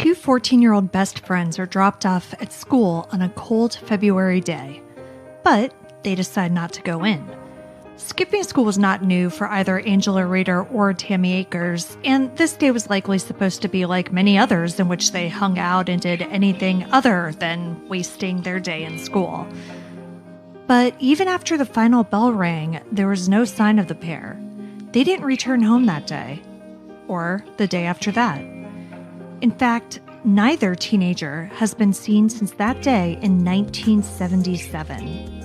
Two 14-year-old best friends are dropped off at school on a cold February day, but they decide not to go in. Skipping school was not new for either Angela Rader or Tammy Akers, and this day was likely supposed to be like many others in which they hung out and did anything other than wasting their day in school. But even after the final bell rang, there was no sign of the pair. They didn't return home that day, or the day after that. In fact, neither teenager has been seen since that day in 1977.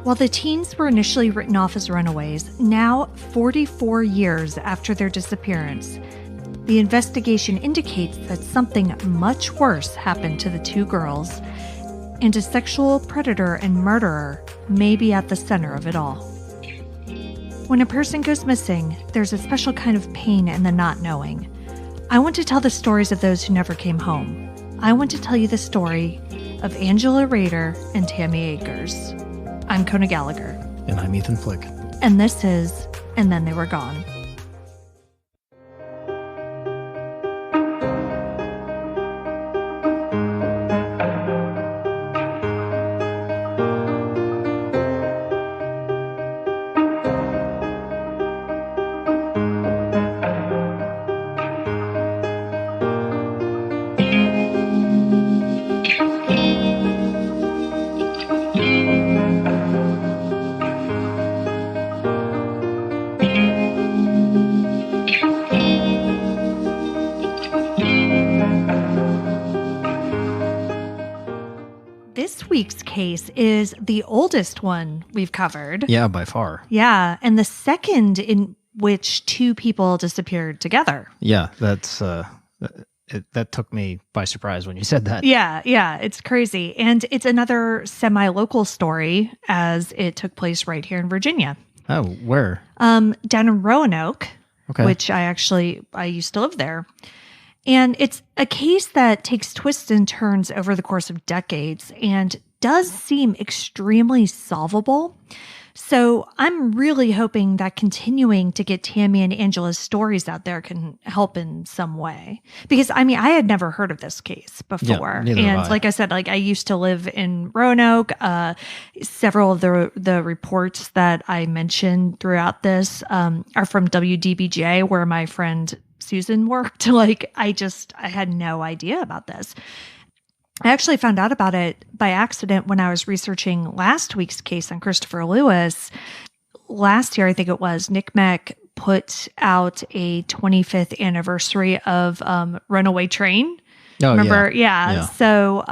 While the teens were initially written off as runaways, now 44 years after their disappearance, the investigation indicates that something much worse happened to the two girls, and a sexual predator and murderer may be at the center of it all. When a person goes missing, there's a special kind of pain in the not knowing. I want to tell the stories of those who never came home. I want to tell you the story of Angela Rader and Tammy Akers. I'm Kona Gallagher. And I'm Ethan Flick. And this is And Then They Were Gone. This week's case is the oldest one we've covered. Yeah, by far. Yeah, and the second in which two people disappeared together. Yeah, that's that took me by surprise when you said that. Yeah, it's crazy. And it's another semi-local story as it took place right here in Virginia. Oh, where? Down in Roanoke, okay. Which I used to live there. And it's a case that takes twists and turns over the course of decades and does seem extremely solvable. So I'm really hoping that continuing to get Tammy and Angela's stories out there can help in some way. Because, I had never heard of this case before. Yeah, and like I said, I used to live in Roanoke. Several of the reports that I mentioned throughout this are from WDBJ, where my friend Susan worked. I had no idea about this. I actually found out about it by accident when I was researching last week's case on Christopher Lewis. Last year, I think it was, NCMEC put out a 25th anniversary of Runaway Train. Oh, remember? Yeah. So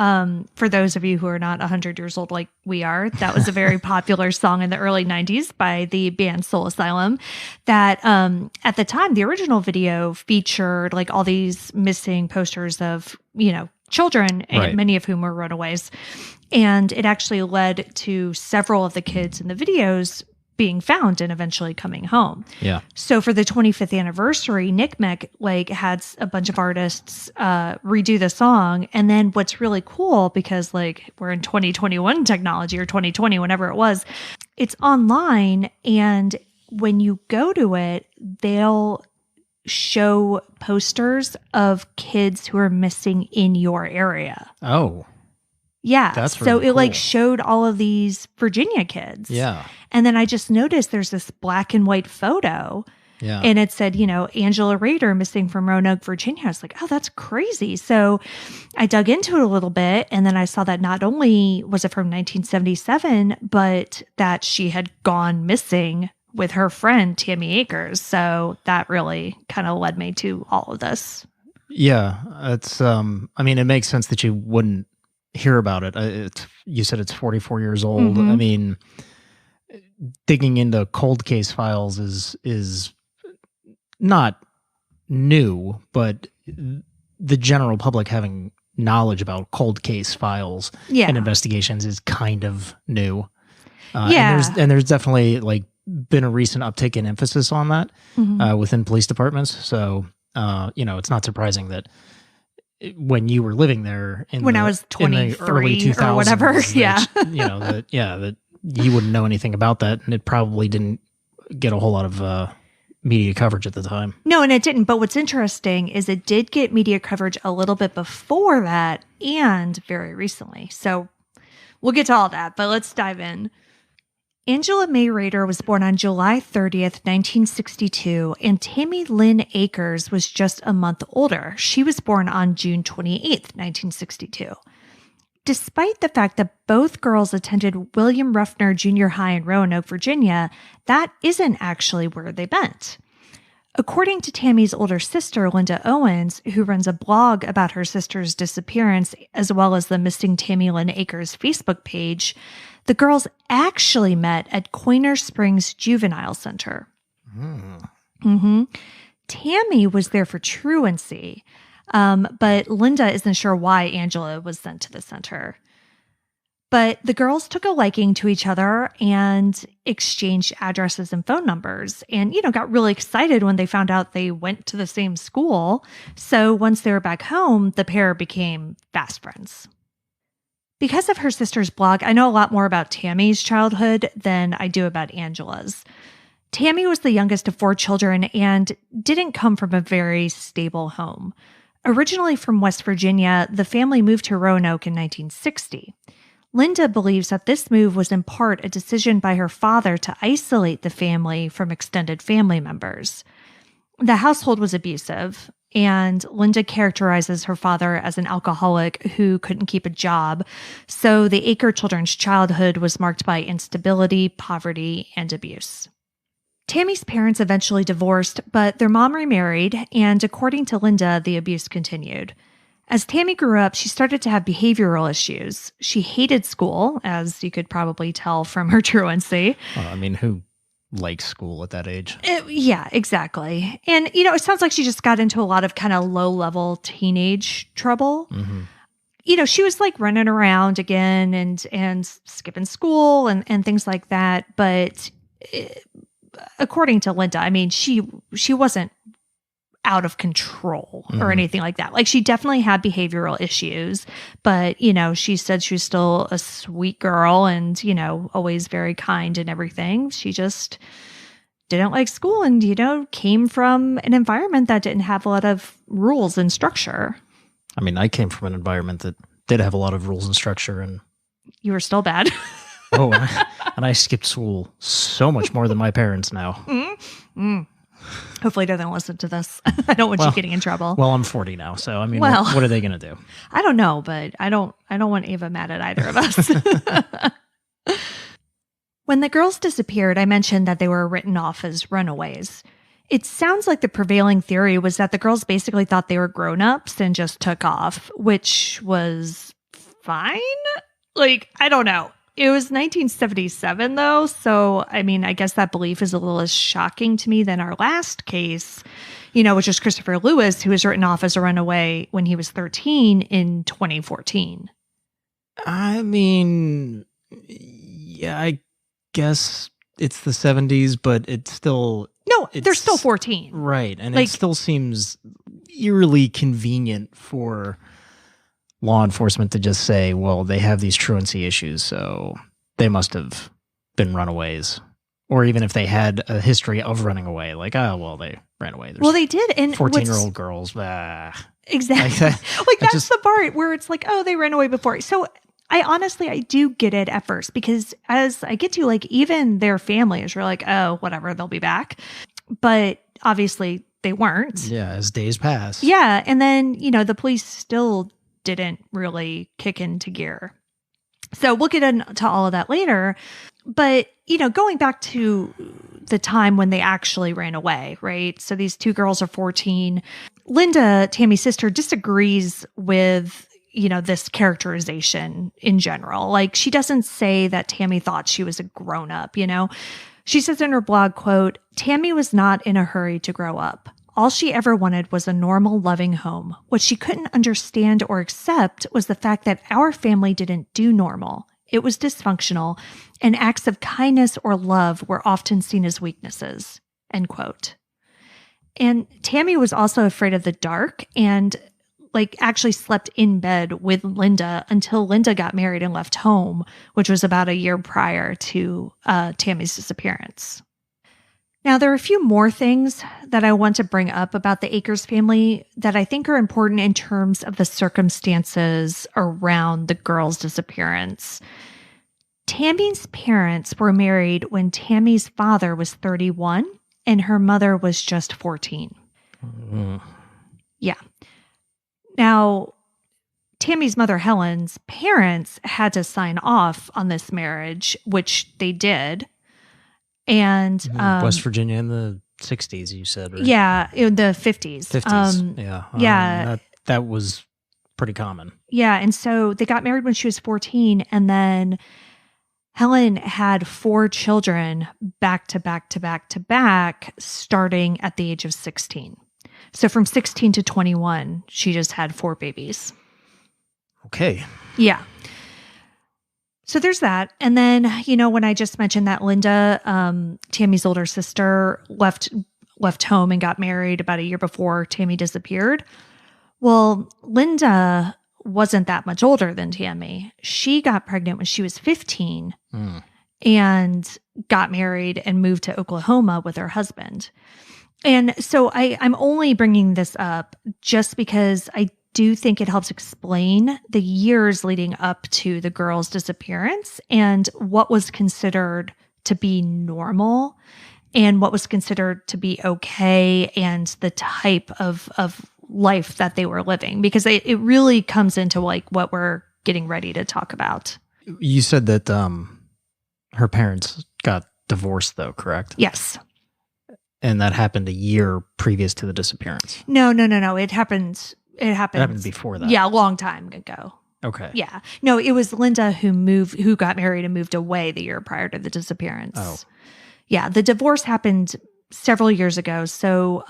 for those of you who are not 100 years old like we are, that was a very popular song in the early 90s by the band Soul Asylum that at the time, the original video featured all these missing posters of, children, and right. Many of whom were runaways. And it actually led to several of the kids in the videos being found and eventually coming home. Yeah. So for the 25th anniversary, NCMEC had a bunch of artists redo the song. And then what's really cool, because we're in 2021 technology, or 2020, whenever it was, it's online. And when you go to it, they'll show posters of kids who are missing in your area. Oh. Yeah. That's really so it cool. showed all of these Virginia kids. Yeah. And then I just noticed there's this black and white photo. Yeah. And it said, Angela Rader missing from Roanoke, Virginia. I was like, oh, that's crazy. So I dug into it a little bit. And then I saw that not only was it from 1977, but that she had gone missing with her friend, Tammy Akers. So that really kind of led me to all of this. Yeah. It's, it makes sense that you wouldn't hear about it. You said it's 44 years old. Mm-hmm. Digging into cold case files is not new, but the general public having knowledge about cold case files and investigations is kind of new. And there's definitely been a recent uptick in emphasis on that within police departments. So, it's not surprising that when you were living there when I was 23 or whatever, that you wouldn't know anything about that, and it probably didn't get a whole lot of media coverage at the time. No, and it didn't. But what's interesting is it did get media coverage a little bit before that and very recently. So we'll get to all that, but let's dive in. Angela May Rader was born on July 30th, 1962, and Tammy Lynn Akers was just a month older. She was born on June 28th, 1962. Despite the fact that both girls attended William Ruffner Junior High in Roanoke, Virginia, that isn't actually where they went. According to Tammy's older sister, Linda Owens, who runs a blog about her sister's disappearance, as well as the Missing Tammy Lynn Akers Facebook page, the girls actually met at Coiner Springs Juvenile Center. Tammy was there for truancy, but Linda isn't sure why Angela was sent to the center. But the girls took a liking to each other and exchanged addresses and phone numbers and, got really excited when they found out they went to the same school. So once they were back home, the pair became fast friends. Because of her sister's blog, I know a lot more about Tammy's childhood than I do about Angela's. Tammy was the youngest of 4 children and didn't come from a very stable home. Originally from West Virginia, the family moved to Roanoke in 1960. Linda believes that this move was in part a decision by her father to isolate the family from extended family members. The household was abusive, and Linda characterizes her father as an alcoholic who couldn't keep a job, so the Aker children's childhood was marked by instability, poverty, and abuse. Tammy's parents eventually divorced, but their mom remarried, and according to Linda, the abuse continued. As Tammy grew up, she started to have behavioral issues. She hated school, as you could probably tell from her truancy. Who likes school at that age? Yeah, exactly. And, it sounds like she just got into a lot of kind of low-level teenage trouble. She was like running around again and skipping school and things like that. But according to Linda, she wasn't out of control or anything like that. Like, she definitely had behavioral issues, but, she said she was still a sweet girl and, always very kind and everything. She just didn't like school and, came from an environment that didn't have a lot of rules and structure. I came from an environment that did have a lot of rules and structure, and you were still bad. And I skipped school so much more than my parents now. Hopefully they don't listen to this. I don't want you getting in trouble. Well, I'm 40 now, so what are they going to do? I don't know, but I don't want Ava mad at either of us. When the girls disappeared, I mentioned that they were written off as runaways. It sounds like the prevailing theory was that the girls basically thought they were grown-ups and just took off, which was fine. I don't know. It was 1977, though, so, I guess that belief is a little less shocking to me than our last case, which was Christopher Lewis, who was written off as a runaway when he was 13 in 2014. Yeah, I guess it's the 70s, but it's still... No, they're still 14. Right, and it still seems eerily convenient for law enforcement to just say, well, they have these truancy issues, so they must have been runaways. Or even if they had a history of running away, they ran away. Well, they did. And 14-year-old girls. Exactly. That's the part where it's like, oh, they ran away before. So I do get it at first, because as I get to, even their families were like, oh, whatever, they'll be back. But obviously they weren't. Yeah, as days pass. Yeah. And then, the police still didn't really kick into gear. So we'll get into all of that later. But, going back to the time when they actually ran away, right? So these 2 girls are 14. Linda, Tammy's sister, disagrees with, this characterization in general. She doesn't say that Tammy thought she was a grown-up, She says in her blog, quote, "Tammy was not in a hurry to grow up. All she ever wanted was a normal, loving home. What she couldn't understand or accept was the fact that our family didn't do normal. It was dysfunctional, and acts of kindness or love were often seen as weaknesses." End quote. And Tammy was also afraid of the dark and actually slept in bed with Linda until Linda got married and left home, which was about a year prior to Tammy's disappearance. Now, there are a few more things that I want to bring up about the Akers family that I think are important in terms of the circumstances around the girl's disappearance. Tammy's parents were married when Tammy's father was 31 and her mother was just 14. Yeah. Now, Tammy's mother, Helen's parents had to sign off on this marriage, which they did. And West Virginia in the 60s, you said, right? Yeah, in the 50s. 50s, yeah. Yeah. That was pretty common. Yeah, and so they got married when she was 14, and then Helen had 4 children back to back to back to back, starting at the age of 16. So from 16 to 21, she just had 4 babies. Okay. Yeah. So there's that. And then, when I just mentioned that Linda, Tammy's older sister, left home and got married about a year before Tammy disappeared. Well, Linda wasn't that much older than Tammy. She got pregnant when she was 15 and got married and moved to Oklahoma with her husband. And so I'm only bringing this up just because I do think it helps explain the years leading up to the girl's disappearance and what was considered to be normal and what was considered to be okay and the type of life that they were living, because it really comes into like what we're getting ready to talk about. You said that her parents got divorced though, correct? Yes. And that happened a year previous to the disappearance. No. It happened before that. Yeah, a long time ago. Okay. Yeah. No, it was Linda who got married and moved away the year prior to the disappearance. Oh. Yeah, the divorce happened several years ago. So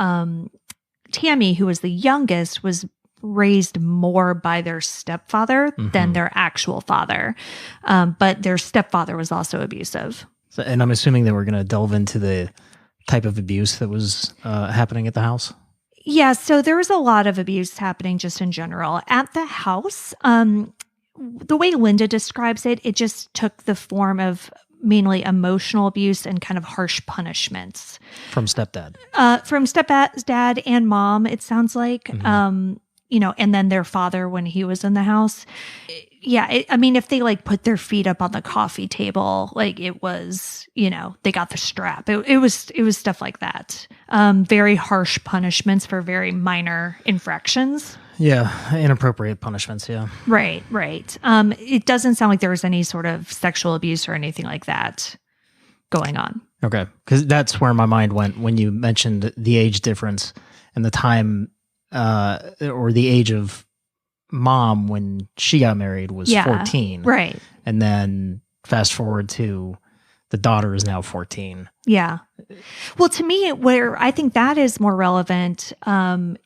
Tammy, who was the youngest, was raised more by their stepfather than their actual father. But their stepfather was also abusive. So, and I'm assuming that we're going to delve into the type of abuse that was happening at the house? Yeah, so there was a lot of abuse happening just in general. At the house, the way Linda describes it, it just took the form of mainly emotional abuse and kind of harsh punishments. From stepdad? From stepdad and mom, it sounds like. And then their father when he was in the house. Yeah, if they like put their feet up on the coffee table, like it was, they got the strap. It was stuff like that. Very harsh punishments for very minor infractions. Yeah, inappropriate punishments, yeah. Right. It doesn't sound like there was any sort of sexual abuse or anything like that going on. Okay, because that's where my mind went when you mentioned the age difference and the time or the age of mom when she got married was 14. Right. And then fast forward to the daughter is now 14. Yeah. Well, to me, where I think that is more relevant from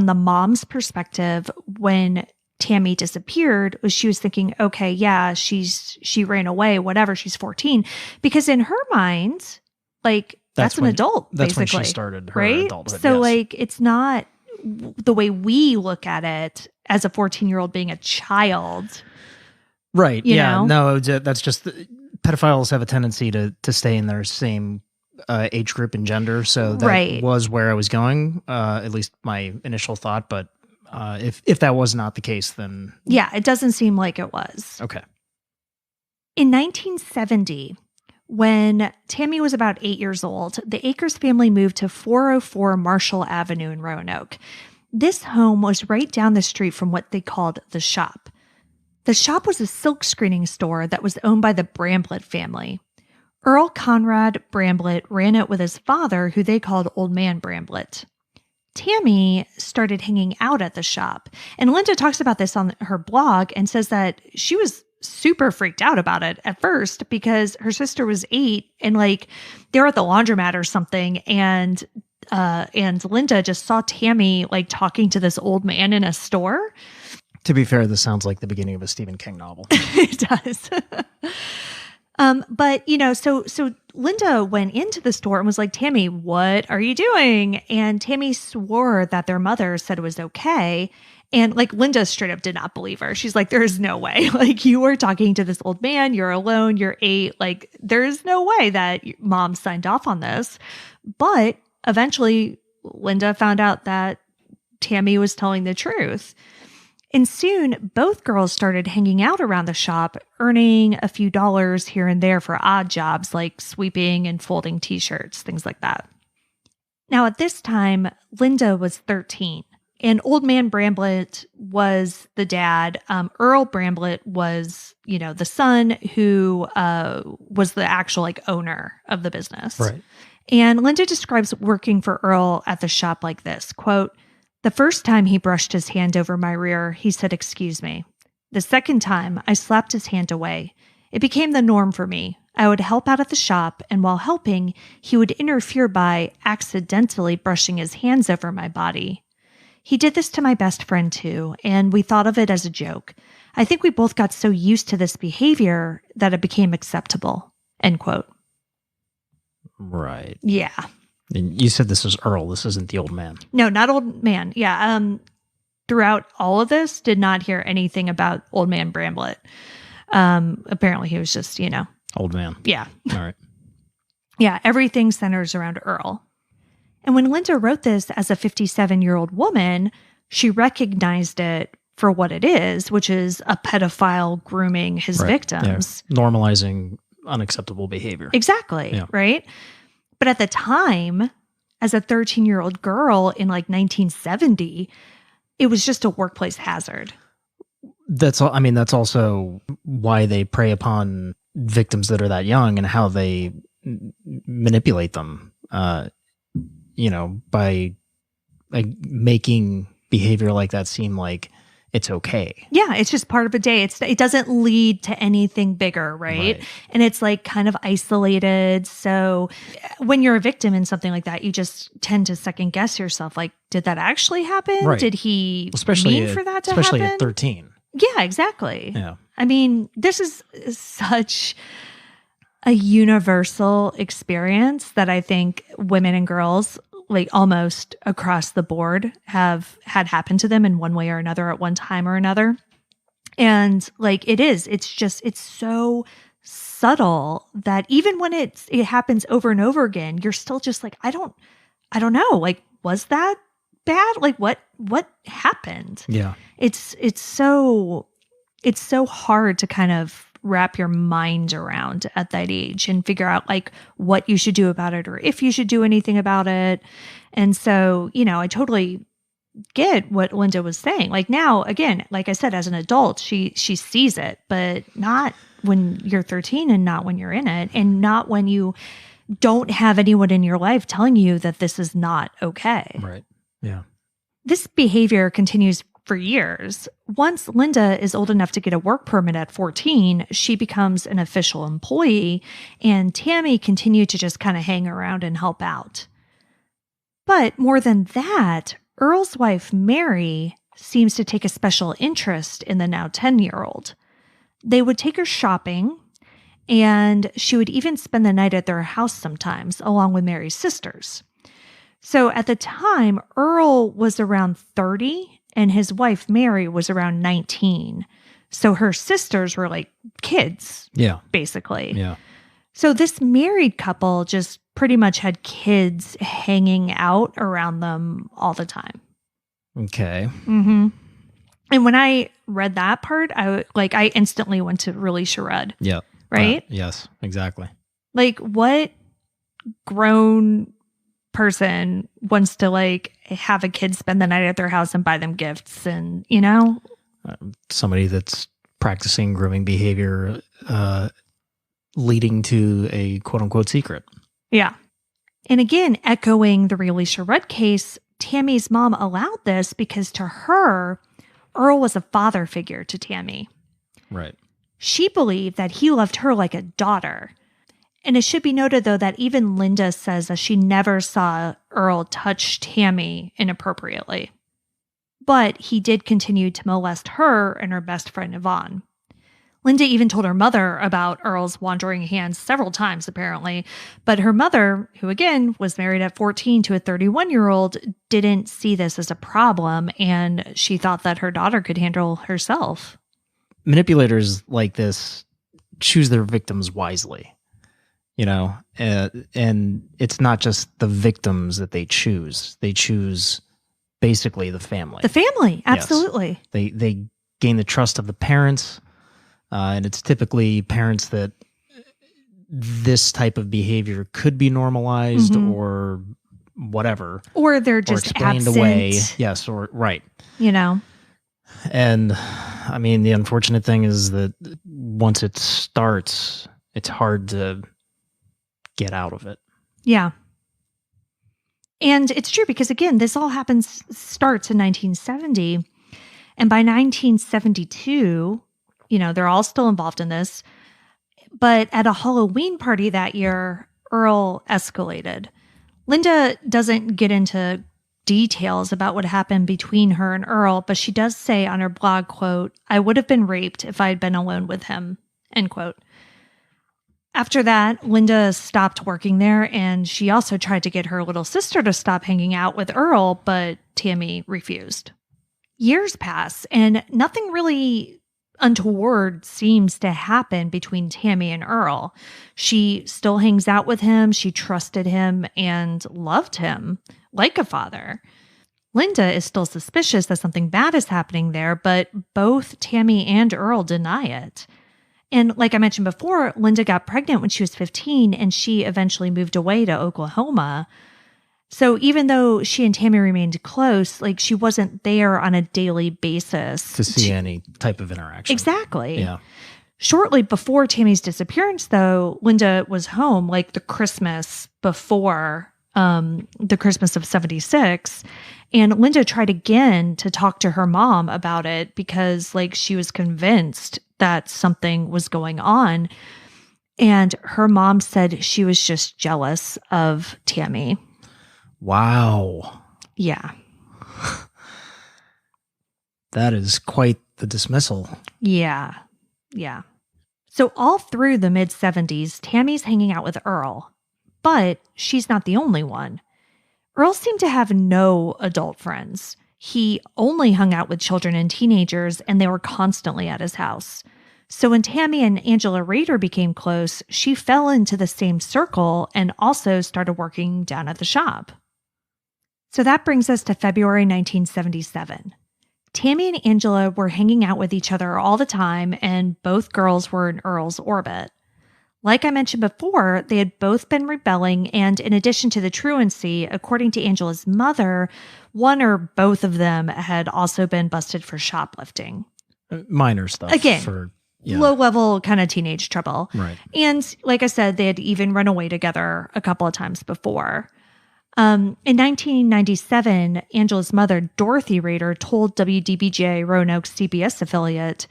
the mom's perspective when Tammy disappeared was she was thinking, okay, yeah, she ran away, whatever, she's 14. Because in her mind, like that's an adult, that's basically. When she started her right? adulthood. So yes. like it's not the way we look at it as a 14-year-old being a child. Right. Yeah. No, that's just pedophiles have a tendency to stay in their same age group and gender. So that was where I was going, at least my initial thought. But if that was not the case, then... Yeah, it doesn't seem like it was. Okay. In 1970, when Tammy was about 8 years old, the Akers family moved to 404 Marshall Avenue in Roanoke. This home was right down the street from what they called the shop. The shop was a silk screening store that was owned by the Bramblett family. Earl Conrad Bramblett ran it with his father, who they called Old Man Bramblett. Tammy started hanging out at the shop, and Linda talks about this on her blog and says that she was super freaked out about it at first because her sister was 8 and like they were at the laundromat or something, and Linda just saw Tammy like talking to this old man in a store. To be fair, this sounds like the beginning of a Stephen King novel. It does. But so Linda went into the store and was like, Tammy, what are you doing? And Tammy swore that their mother said it was okay. And like Linda straight up did not believe her. She's like, there's no way. Like you were talking to this old man, you're alone, you're 8. Like there's no way that mom signed off on this. But eventually, Linda found out that Tammy was telling the truth. And soon, both girls started hanging out around the shop, earning a few dollars here and there for odd jobs like sweeping and folding t-shirts, things like that. Now, at this time, Linda was 13, and Old Man Bramblett was the dad. Earl Bramblett was, the son who was the actual owner of the business. Right. And Linda describes working for Earl at the shop like this, quote, "The first time he brushed his hand over my rear, he said, 'Excuse me.' The second time, I slapped his hand away. It became the norm for me. I would help out at the shop, and while helping, he would interfere by accidentally brushing his hands over my body. He did this to my best friend too, and we thought of it as a joke. I think we both got so used to this behavior that it became acceptable." End quote. Right. Yeah. And you said this is Earl. This isn't the old man. No, not Old Man. Yeah. Throughout all of this, did not hear anything about Old Man Bramblett. Apparently he was just, Old man. Yeah. All right. Yeah. Everything centers around Earl. And when Linda wrote this as a 57-year-old woman, she recognized it for what it is, which is a pedophile grooming his victims. Yeah. Normalizing unacceptable behavior. Exactly. Yeah. Right. But at the time, as a 13-year-old girl in 1970, it was just a workplace hazard. That's also why they prey upon victims that are that young and how they manipulate them, by making behavior like that seem like it's okay. Yeah, it's just part of a day. It doesn't lead to anything bigger, right? And it's kind of isolated. So when you're a victim in something like that, you just tend to second guess yourself. Did that actually happen? Right. Did he especially mean for that to happen? Especially at 13. Yeah, exactly. Yeah. This is such a universal experience that I think women and girls almost across the board have had happen to them in one way or another at one time or another. And it's so subtle that even when it happens over and over again, you're still just I don't know. Was that bad? What happened? Yeah. It's so hard to kind of wrap your mind around at that age and figure out what you should do about it or if you should do anything about it. And so, I totally get what Linda was saying. Now, again, like I said, as an adult, she sees it, but not when you're 13 and not when you're in it and not when you don't have anyone in your life telling you that this is not okay. Right. Yeah. This behavior continues for years. Once Linda is old enough to get a work permit at 14, she becomes an official employee, and Tammy continued to just kind of hang around and help out. But more than that, Earl's wife, Mary, seems to take a special interest in the now 10-year-old. They would take her shopping, and she would even spend the night at their house sometimes, along with Mary's sisters. So at the time, Earl was around 30, and his wife, Mary, was around 19. So her sisters were kids. Yeah. Basically. Yeah. So this married couple just pretty much had kids hanging out around them all the time. Okay. Mm-hmm. And when I read that part, I instantly went to really Sherrod. Yeah. Right? Yes, exactly. What grown person wants to have a kid spend the night at their house and buy them gifts and somebody that's practicing grooming behavior leading to a quote unquote secret. Yeah. And again, echoing the Alicia Rudd case, Tammy's mom allowed this because to her, Earl was a father figure to Tammy. Right. She believed that he loved her like a daughter. And it should be noted, though, that even Linda says that she never saw Earl touch Tammy inappropriately. But he did continue to molest her and her best friend, Yvonne. Linda even told her mother about Earl's wandering hands several times, apparently. But her mother, who again was married at 14 to a 31-year-old, didn't see this as a problem, and she thought that her daughter could handle herself. Manipulators like this choose their victims wisely. and it's not just the victims that they choose. They choose basically the family. The family, absolutely. Yes. They gain the trust of the parents, and it's typically parents that this type of behavior could be normalized or whatever. Or they're just explained absent. away. Yes, or right. And, I mean, the unfortunate thing is that once it starts, it's hard to get out of it. Yeah. And it's true because, again, this all starts in 1970. And by 1972, they're all still involved in this. But at a Halloween party that year, Earl escalated. Linda doesn't get into details about what happened between her and Earl, but she does say on her blog, quote, "I would have been raped if I had been alone with him," end quote. After that, Linda stopped working there, and she also tried to get her little sister to stop hanging out with Earl, but Tammy refused. Years pass, and nothing really untoward seems to happen between Tammy and Earl. She still hangs out with him, she trusted him, and loved him like a father. Linda is still suspicious that something bad is happening there, but both Tammy and Earl deny it. And like I mentioned before, Linda got pregnant when she was 15, and she eventually moved away to Oklahoma. So even though she and Tammy remained close, she wasn't there on a daily basis. To see any type of interaction. Exactly. Yeah. Shortly before Tammy's disappearance, though, Linda was home, the Christmas before the Christmas of 76. And Linda tried again to talk to her mom about it because, she was convinced that something was going on. And her mom said she was just jealous of Tammy. Wow. Yeah. That is quite the dismissal. Yeah. Yeah. So all through the mid-70s, Tammy's hanging out with Earl, but she's not the only one. Earl seemed to have no adult friends. He only hung out with children and teenagers, and they were constantly at his house. So when Tammy and Angela Rader became close, she fell into the same circle and also started working down at the shop. So that brings us to February 1977. Tammy and Angela were hanging out with each other all the time, and both girls were in Earl's orbit. Like I mentioned before, they had both been rebelling, and in addition to the truancy, according to Angela's mother, one or both of them had also been busted for shoplifting. Minor stuff. Again, low-level kind of teenage trouble. Right. And like I said, they had even run away together a couple of times before. In 1997, Angela's mother, Dorothy Rader, told WDBJ Roanoke's CBS affiliate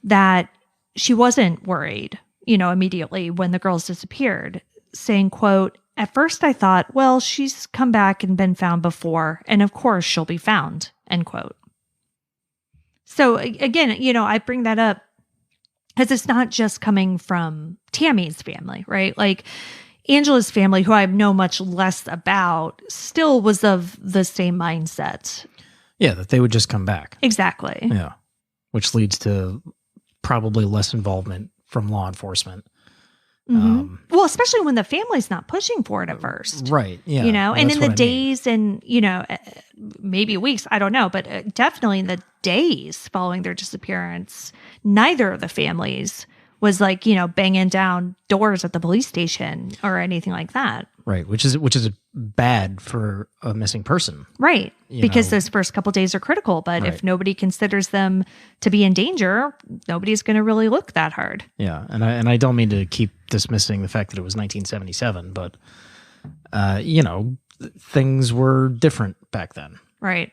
that she wasn't worried, immediately when the girls disappeared, saying, quote, "At first I thought, well, she's come back and been found before, and of course she'll be found," end quote. So again, I bring that up because it's not just coming from Tammy's family, right? Angela's family, who I know much less about, still was of the same mindset. Yeah, that they would just come back. Exactly. Yeah, which leads to probably less involvement from law enforcement. Mm-hmm. Well, especially when the family's not pushing for it at first. Right, yeah. And in the days and, maybe weeks, I don't know, but definitely in the days following their disappearance, neither of the families was banging down doors at the police station or anything like that. Right, which is bad for a missing person. Right, because those first couple days are critical, but if nobody considers them to be in danger, nobody's going to really look that hard. Yeah, and I don't mean to keep dismissing the fact that it was 1977, but things were different back then. Right.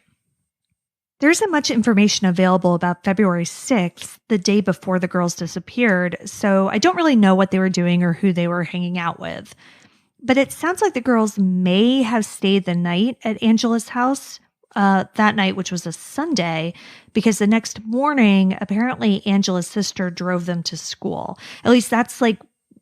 There isn't much information available about February 6th, the day before the girls disappeared, so I don't really know what they were doing or who they were hanging out with. But it sounds like the girls may have stayed the night at Angela's house that night, which was a Sunday, because the next morning, apparently Angela's sister drove them to school. At least that's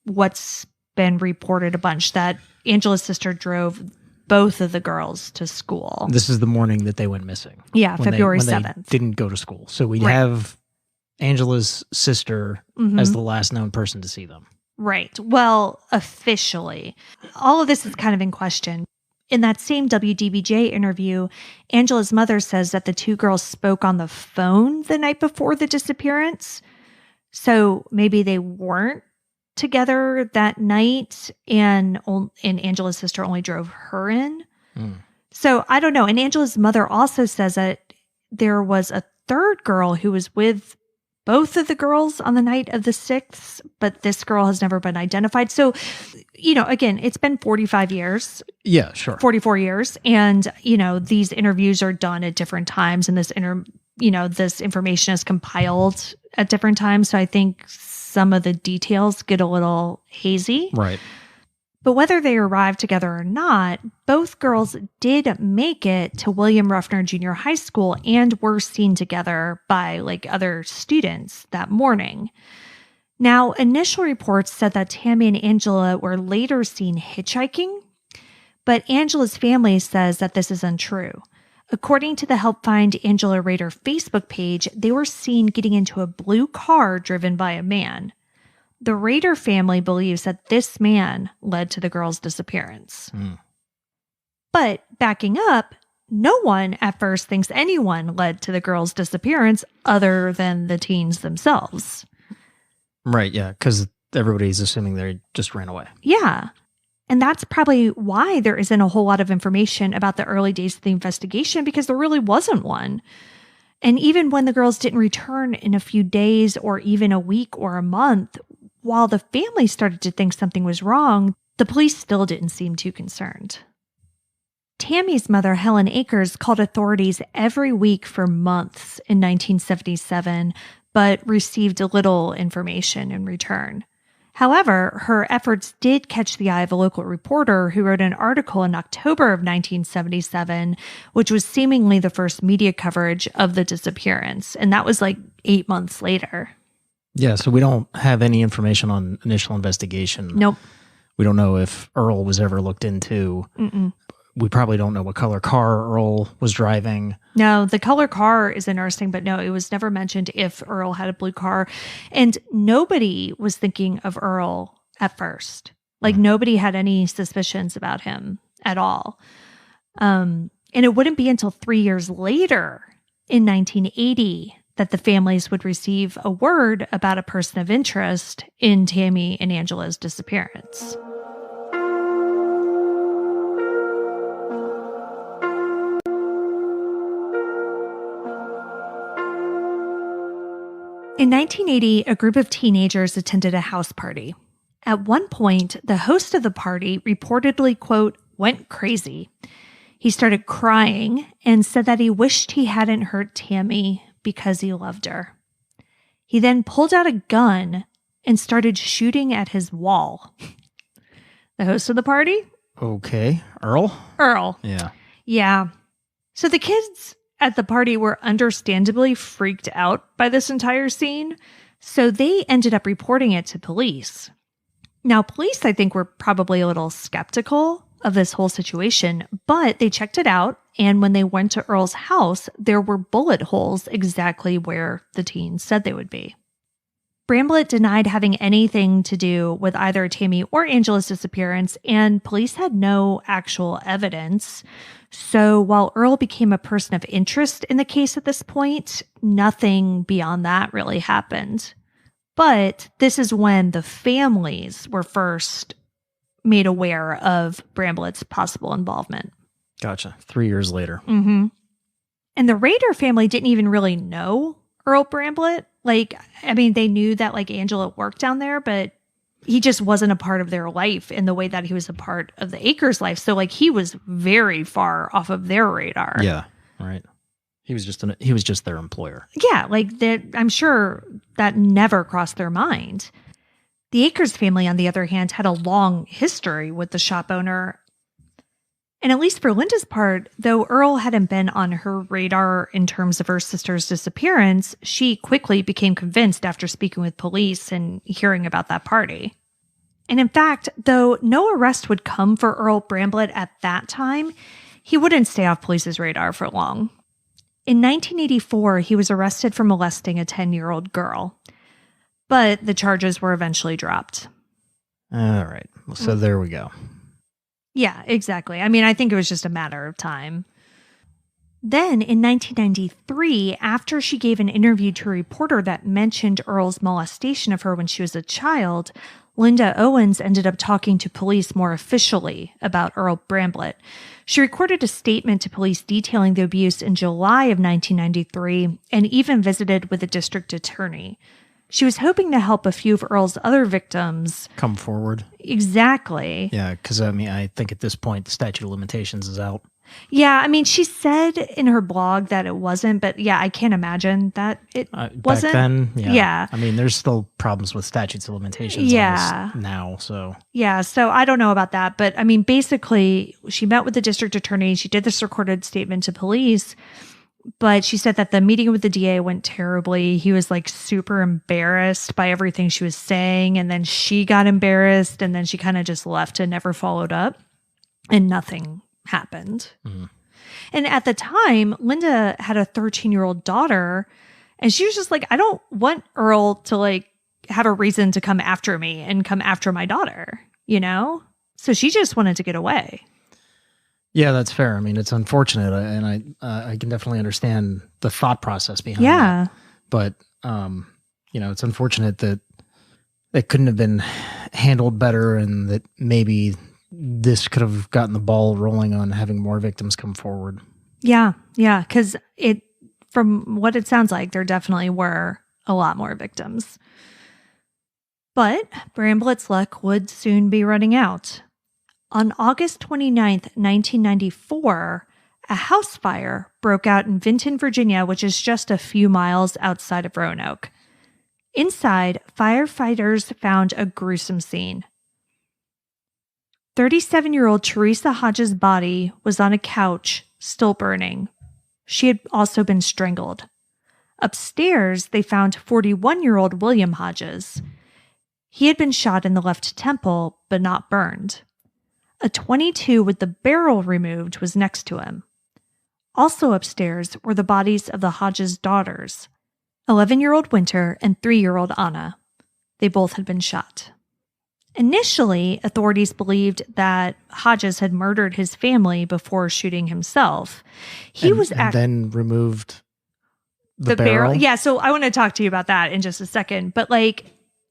what's been reported a bunch, that Angela's sister drove both of the girls to school. This is the morning that they went missing. Yeah, February 7th. They didn't go to school. So we have Angela's sister as the last known person to see them. Right. Well, officially. All of this is kind of in question. In that same WDBJ interview, Angela's mother says that the two girls spoke on the phone the night before the disappearance. So maybe they weren't together that night, and Angela's sister only drove her in. So I don't know. And Angela's mother also says that there was a third girl who was with both of the girls on the night of the 6th, but this girl has never been identified. So, again, it's been 45 years. Yeah, sure. 44 years. And, these interviews are done at different times, and this information is compiled at different times. So I think some of the details get a little hazy. Right. But whether they arrived together or not, both girls did make it to William Ruffner Junior High School and were seen together by other students that morning. Now, initial reports said that Tammy and Angela were later seen hitchhiking, but Angela's family says that this is untrue. According to the Help Find Angela Rader Facebook page, they were seen getting into a blue car driven by a man. The Rader family believes that this man led to the girls' disappearance. But backing up, no one at first thinks anyone led to the girls' disappearance other than the teens themselves. Right, yeah, because everybody's assuming they just ran away. Yeah. And that's probably why there isn't a whole lot of information about the early days of the investigation, because there really wasn't one. And even when the girls didn't return in a few days or even a week or a month, while the family started to think something was wrong, the police still didn't seem too concerned. Tammy's mother, Helen Akers, called authorities every week for months in 1977, but received little information in return. However, her efforts did catch the eye of a local reporter who wrote an article in October of 1977, which was seemingly the first media coverage of the disappearance. And that was 8 months later. Yeah, so we don't have any information on initial investigation. Nope. We don't know if Earl was ever looked into. We probably don't know what color car Earl was driving. No, the color car is interesting, but no, it was never mentioned if Earl had a blue car. And nobody was thinking of Earl at first. Nobody had any suspicions about him at all. And it wouldn't be until 3 years later, in 1980, that the families would receive a word about a person of interest in Tammy and Angela's disappearance. In 1980, a group of teenagers attended a house party. At one point, the host of the party reportedly, quote, went crazy. He started crying and said that he wished he hadn't hurt Tammy because he loved her. He then pulled out a gun and started shooting at his wall. The host of the party? Okay. Earl? Earl. Yeah. Yeah. So the kids at the party were understandably freaked out by this entire scene, so they ended up reporting it to police. Now, police, I think, were probably a little skeptical of this whole situation, but they checked it out, and when they went to Earl's house, there were bullet holes exactly where the teens said they would be. Bramblett denied having anything to do with either Tammy or Angela's disappearance, and police had no actual evidence. So while Earl became a person of interest in the case at this point, nothing beyond that really happened. But this is when the families were first made aware of Bramblett's possible involvement. Gotcha. 3 years later. Mm-hmm. And the Rader family didn't even really know Earl Bramblett. They knew that Angela worked down there, but he just wasn't a part of their life in the way that he was a part of the Akers' life. So he was very far off of their radar. Yeah, right. He was just their employer. Yeah, I'm sure that never crossed their mind. The Akers family, on the other hand, had a long history with the shop owner. And at least for Linda's part, though Earl hadn't been on her radar in terms of her sister's disappearance, she quickly became convinced after speaking with police and hearing about that party. And in fact, though no arrest would come for Earl Bramblett at that time, he wouldn't stay off police's radar for long. In 1984, he was arrested for molesting a 10-year-old girl, but the charges were eventually dropped. All right. So there we go. Yeah, exactly. I mean, I think it was just a matter of time. Then in 1993, after she gave an interview to a reporter that mentioned Earl's molestation of her when she was a child, Linda Owens ended up talking to police more officially about Earl Bramblett. She recorded a statement to police detailing the abuse in July of 1993 and even visited with the district attorney. She was hoping to help a few of Earl's other victims come forward. Exactly. Yeah, because I mean, I think at this point the statute of limitations is out. Yeah, I mean, she said in her blog that it wasn't, but yeah, I can't imagine that it wasn't. Back then, yeah. I mean, there's still problems with statutes of limitations on this now, so. Yeah, so I don't know about that, but I mean, basically, she met with the district attorney, she did this recorded statement to police, but she said that the meeting with the DA went terribly. He was like super embarrassed by everything she was saying, and then she got embarrassed, and then she kind of just left and never followed up, and nothing happened. Mm-hmm. And at the time, Linda had a 13-year-old daughter, and she was just like, I don't want Earl to like have a reason to come after me and come after my daughter, you know? So she just wanted to get away. Yeah, that's fair. I mean, it's unfortunate, and I can definitely understand the thought process behind it. But, you know, it's unfortunate that it couldn't have been handled better, and that maybe this could have gotten the ball rolling on having more victims come forward. Yeah, because from what it sounds like, there definitely were a lot more victims. But Bramblett's luck would soon be running out. On August 29th, 1994, a house fire broke out in Vinton, Virginia, which is just a few miles outside of Roanoke. Inside, firefighters found a gruesome scene. 37-year-old Teresa Hodges' body was on a couch, still burning. She had also been strangled. Upstairs, they found 41-year-old William Hodges. He had been shot in the left temple, but not burned. A .22 with the barrel removed was next to him. Also upstairs were the bodies of the Hodges daughters, 11-year-old Winter and 3-year-old Anna. They both had been shot. Initially, authorities believed that Hodges had murdered his family before shooting himself. Then removed the barrel. Yeah, so I want to talk to you about that in just a second. But like,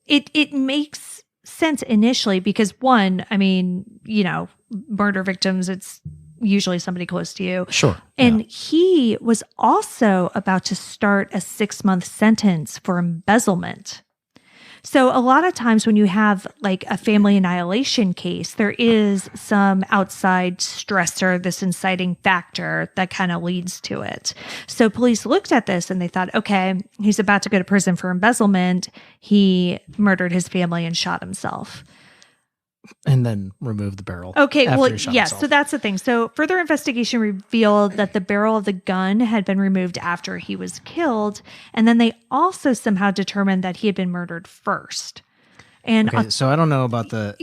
it makes sense initially because one, I mean, you know, murder victims, it's usually somebody close to you. Sure. And he was also about to start a 6-month sentence for embezzlement. So a lot of times when you have like a family annihilation case, there is some outside stressor, this inciting factor that kind of leads to it. So police looked at this and they thought, okay, he's about to go to prison for embezzlement. He murdered his family and shot himself. And then remove the barrel. Okay, well, yes, so that's the thing. So further investigation revealed that the barrel of the gun had been removed after he was killed, and then they also somehow determined that he had been murdered first. And okay, so I don't know about the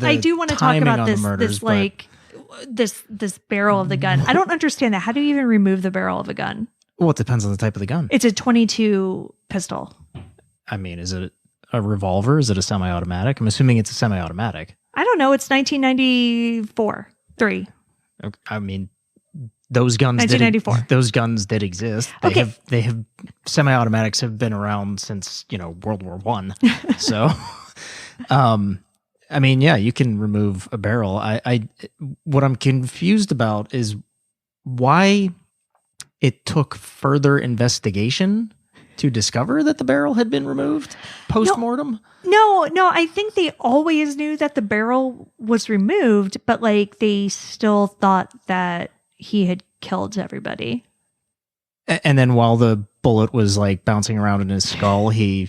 I do want to talk about this barrel of the gun. I don't understand that. How do you even remove the barrel of a gun? Well, it depends on the type of the gun. It's a .22 pistol. I mean, is it a revolver? Is it a semi-automatic? I'm assuming it's a semi-automatic. I don't know. It's 1994. I mean, those guns 1994. Those guns did exist. They have semi-automatics have been around since, you know, World War I. So, I mean, yeah, you can remove a barrel. I what I'm confused about is why it took further investigation to discover that the barrel had been removed post-mortem? No, I think they always knew that the barrel was removed, but like they still thought that he had killed everybody. And then while the bullet was like bouncing around in his skull, he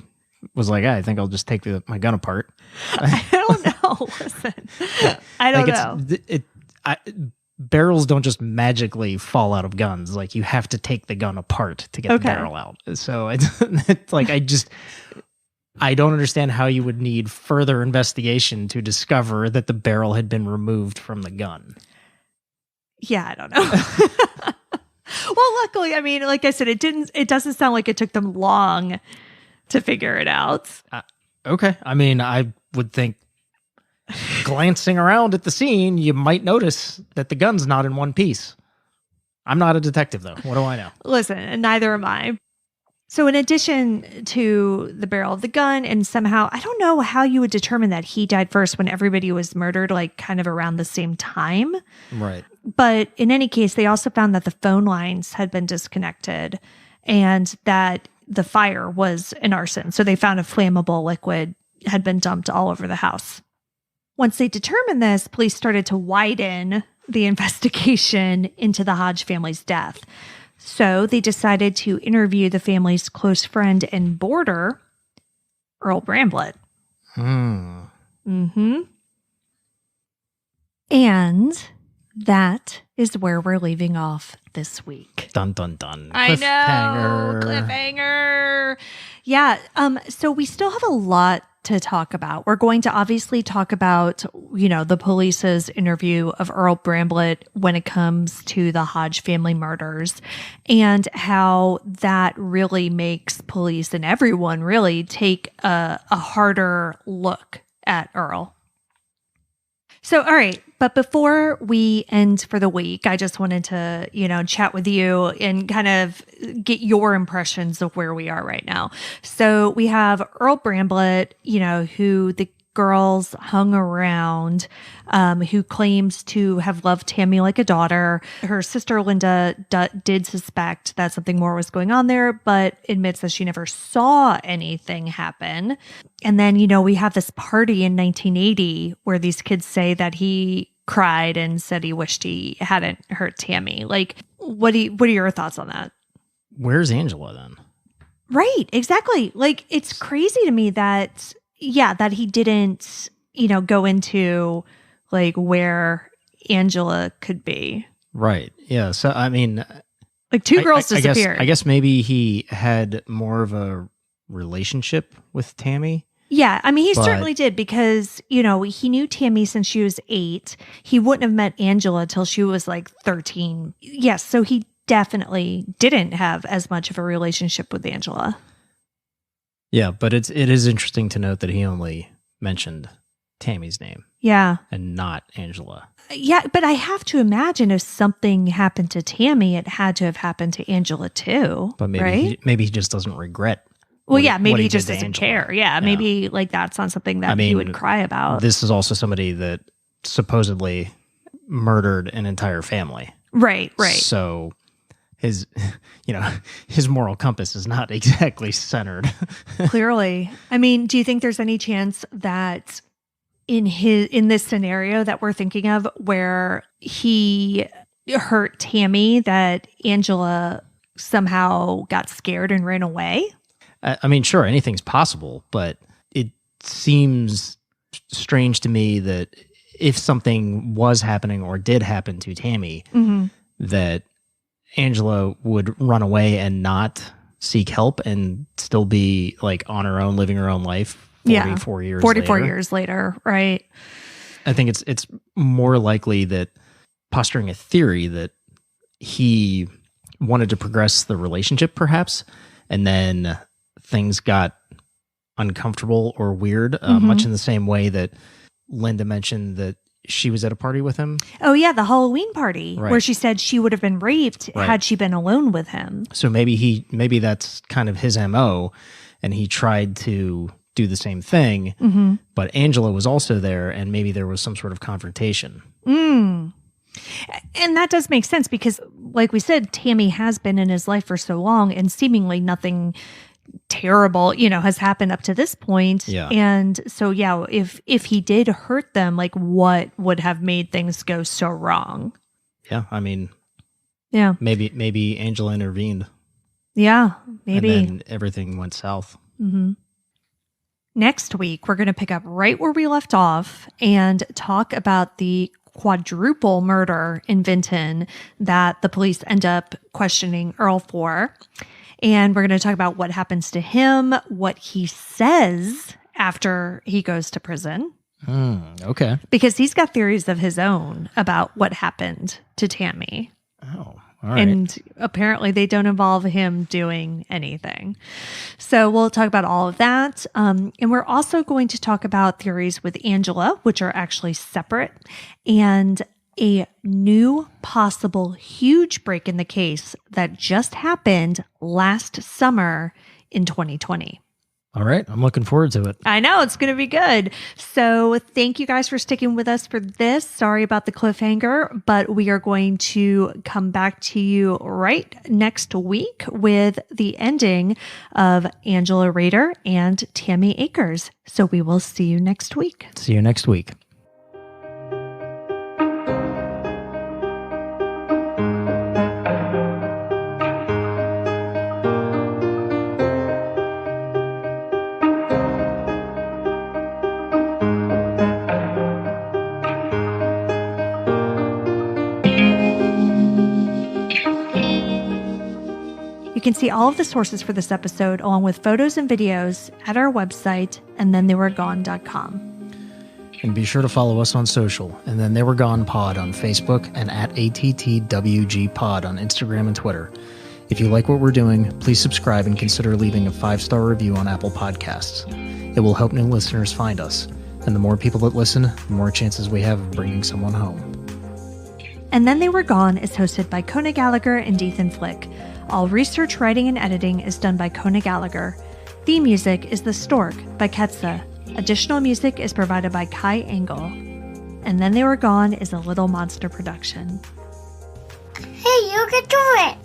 was like, I think I'll just take my gun apart. I don't know. Listen, I don't know. Barrels don't just magically fall out of guns. Like, you have to take the gun apart to get the barrel out. So it's like, I don't understand how you would need further investigation to discover that the barrel had been removed from the gun. Yeah, I don't know. Well, luckily, I mean, like I said, it doesn't sound like it took them long to figure it out. Okay. I mean, I would think glancing around at the scene, you might notice that the gun's not in one piece. I'm not a detective, though. What do I know? Listen, neither am I. So in addition to the barrel of the gun, and somehow, I don't know how you would determine that he died first when everybody was murdered, like kind of around the same time. Right. But in any case, they also found that the phone lines had been disconnected and that the fire was an arson. So they found a flammable liquid had been dumped all over the house. Once they determined this, police started to widen the investigation into the Hodge family's death. So they decided to interview the family's close friend and boarder, Earl Bramblett. Mm-hmm. And that is where we're leaving off this week. Dun, dun, dun. I know. Cliffhanger. Yeah. So we still have a lot to talk about. We're going to obviously talk about, the police's interview of Earl Bramblett when it comes to the Hodge family murders and how that really makes police and everyone really take a harder look at Earl. So, all right. But before we end for the week, I just wanted to, chat with you and kind of get your impressions of where we are right now. So we have Earl Bramblett, who the girls hung around, who claims to have loved Tammy like a daughter. Her sister, Linda, did suspect that something more was going on there, but admits that she never saw anything happen. And then, we have this party in 1980 where these kids say that he cried and said he wished he hadn't hurt Tammy. Like, what are your thoughts on that? Where's Angela then? Right, exactly. Like, it's crazy to me that he didn't, go into like where Angela could be. Right. Yeah. So, I mean, like two girls disappeared. I guess maybe he had more of a relationship with Tammy. Yeah, I mean, he certainly did because, he knew Tammy since she was 8. He wouldn't have met Angela till she was like 13. Yes, so he definitely didn't have as much of a relationship with Angela. Yeah, but it is interesting to note that he only mentioned Tammy's name. Yeah. And not Angela. Yeah, but I have to imagine if something happened to Tammy, it had to have happened to Angela too. But maybe right? Maybe he just doesn't regret. Well, yeah, maybe he just doesn't care. Yeah, maybe like that's not something that he would cry about. This is also somebody that supposedly murdered an entire family. Right. So his moral compass is not exactly centered. Clearly. I mean, do you think there's any chance that in this scenario that we're thinking of where he hurt Tammy, that Angela somehow got scared and ran away? I mean, sure, anything's possible, but it seems strange to me that if something was happening or did happen to Tammy, that Angela would run away and not seek help and still be like on her own, living her own life 44 years later, right? I think it's more likely that, posturing a theory that he wanted to progress the relationship perhaps, and then things got uncomfortable or weird, much in the same way that Linda mentioned that she was at a party with him. Oh, yeah, the Halloween party, where she said she would have been raped had she been alone with him. So maybe that's kind of his MO, and he tried to do the same thing, but Angela was also there, and maybe there was some sort of confrontation. And that does make sense because, like we said, Tammy has been in his life for so long, and seemingly nothing terrible, has happened up to this point. Yeah. And so, if he did hurt them, like what would have made things go so wrong? Yeah. I mean, maybe Angela intervened. Yeah, maybe. And then everything went south. Next week, we're going to pick up right where we left off and talk about the quadruple murder in Vinton that the police end up questioning Earl for. And we're going to talk about what happens to him, what he says after he goes to prison. Okay. Because he's got theories of his own about what happened to Tammy. Oh, All right. And apparently they don't involve him doing anything. So we'll talk about all of that. And we're also going to talk about theories with Angela, which are actually separate, and a new possible huge break in the case that just happened last summer in 2020. All right. I'm looking forward to it. I know it's going to be good. So thank you guys for sticking with us for this. Sorry about the cliffhanger, but we are going to come back to you right next week with the ending of Angela Rader and Tammy Akers. So we will see you next week. See you next week. You can see all of the sources for this episode, along with photos and videos, at our website, andthentheyweregone.com. And be sure to follow us on social, and Then They Were Gone Pod on Facebook and at ATTWG Pod on Instagram and Twitter. If you like what we're doing, please subscribe and consider leaving a 5-star review on Apple Podcasts. It will help new listeners find us, and the more people that listen, the more chances we have of bringing someone home. And Then They Were Gone is hosted by Kona Gallagher and Ethan Flick. All research, writing, and editing is done by Kona Gallagher. Theme music is The Stork by Ketsa. Additional music is provided by Kai Engel. And Then They Were Gone is a Little Monster production. Hey, you can do it!